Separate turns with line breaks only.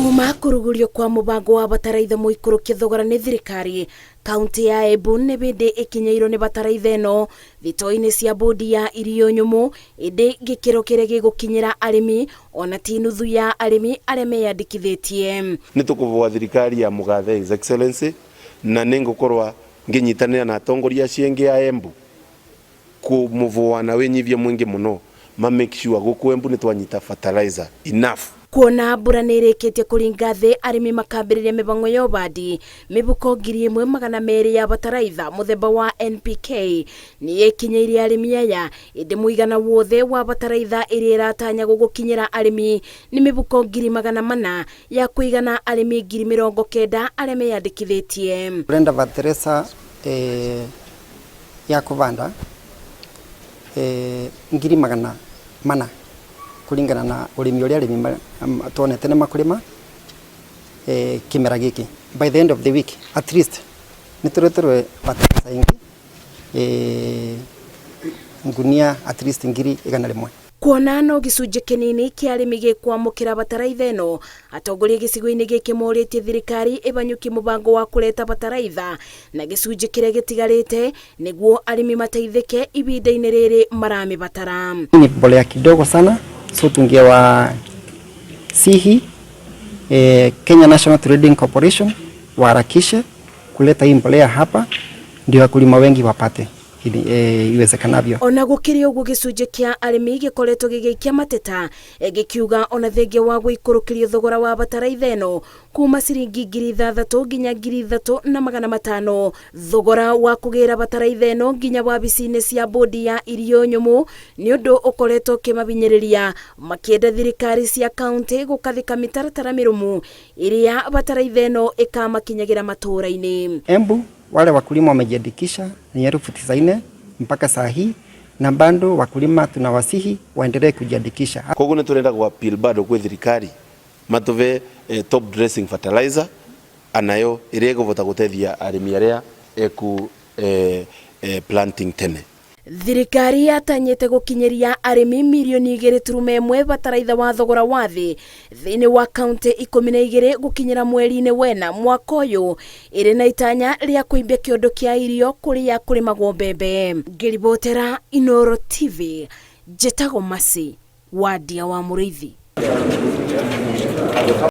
Kuma kurugurio kwa mubango wa bataraitha muikurukia thogora ni thirikari, kaunti ya Embu ni bindi ikinyairwo ni bataraitha eno thito-ini cia bodi ya irio nyumu, indi gikiro kiria gigukinyira arimi ona ti nuthu ya arimi aria meyandikithitie.
Ni tukuvua thirikari ya Mugathe His Excellency na ningukorwa nginyitanira na atongoria cienge ya Embu kumuvua na winyivia mwingi muno ma make sure guku Embu ni twanyita fertilizer enough.
Kuona mbura ni irikitie kuringa thi, arimi makambiriria mibango ya ubandi. Mibuko 1,200 ya bataraitha muthemba wa NPK ni ikinyairie arimi aya, indi muigana wothe wa bataraitha iria iratanya gugukinyira arimi ni mibuko 400 ya kuigana arimi 90,000 aria meyandikithitie.
Brenda Vateresa ya kuvanda 100,000 kulingana na urimi uria arimi tuonete ni makurima kimera giki. By the end of the week at least nitureterwe bataraitha ingi ngunia at least 100,000.
Kuona no gicunji kinini kia arimi gikwamukira bataraitha eno, atongoria gicigo-ini giki moritie thirikari ibanyuki mubango wa kureta bataraitha na gicunji kiria gitigarite niguo arimi mateithike ibinda-ini riri marami batara.
Ni mbolea kidogo sana, so tungewa sihi Kenya National Trading Corporation waharakishe kuleta hii mbolea hapa ndio wakulima wengi wapate iwezekanavyo.
Ona gukiri uguo gicunji kia arimi gikoretwo gigiikia mateta gikiuga ona thenge wa guikurukirio thogora wa bataraitha eno kuma ciringi 3,000 nginya 3,500, thogora wa kugira bataraitha eno nginya wabici-ini cia bodi ya irio nyumu ni undu ukoretwo kimabinyiriria, makienda thirikari cia kaunti gukathika mitaratara mirumu iria bataraitha eno ikamakinyagira matura-ini.
Embu wale wakulima wamejiandikisha ni 94,000 mpaka saa hii, na bado wakulima tunawasihi waendelee kujiandikisha.
Koguo ni turenda kwa appeal bado kwa thirikari matuve top dressing fertilizer anayo iria iguvota gutethia arimi aria eku planting tene.
Thirikari yatanyite gukinyiria arimi milioni 2.1 bataraitha wa thogora wa thi thiini wa kaunti 12 gukinyira mweri-ini wena mwaka uyu, iri na itanya ria kuimbia kiondo kia irio kuria kurimagwo mbembe. Ngiribotera Inooro TV, Njetago Masi, Wadia wa Muriithi.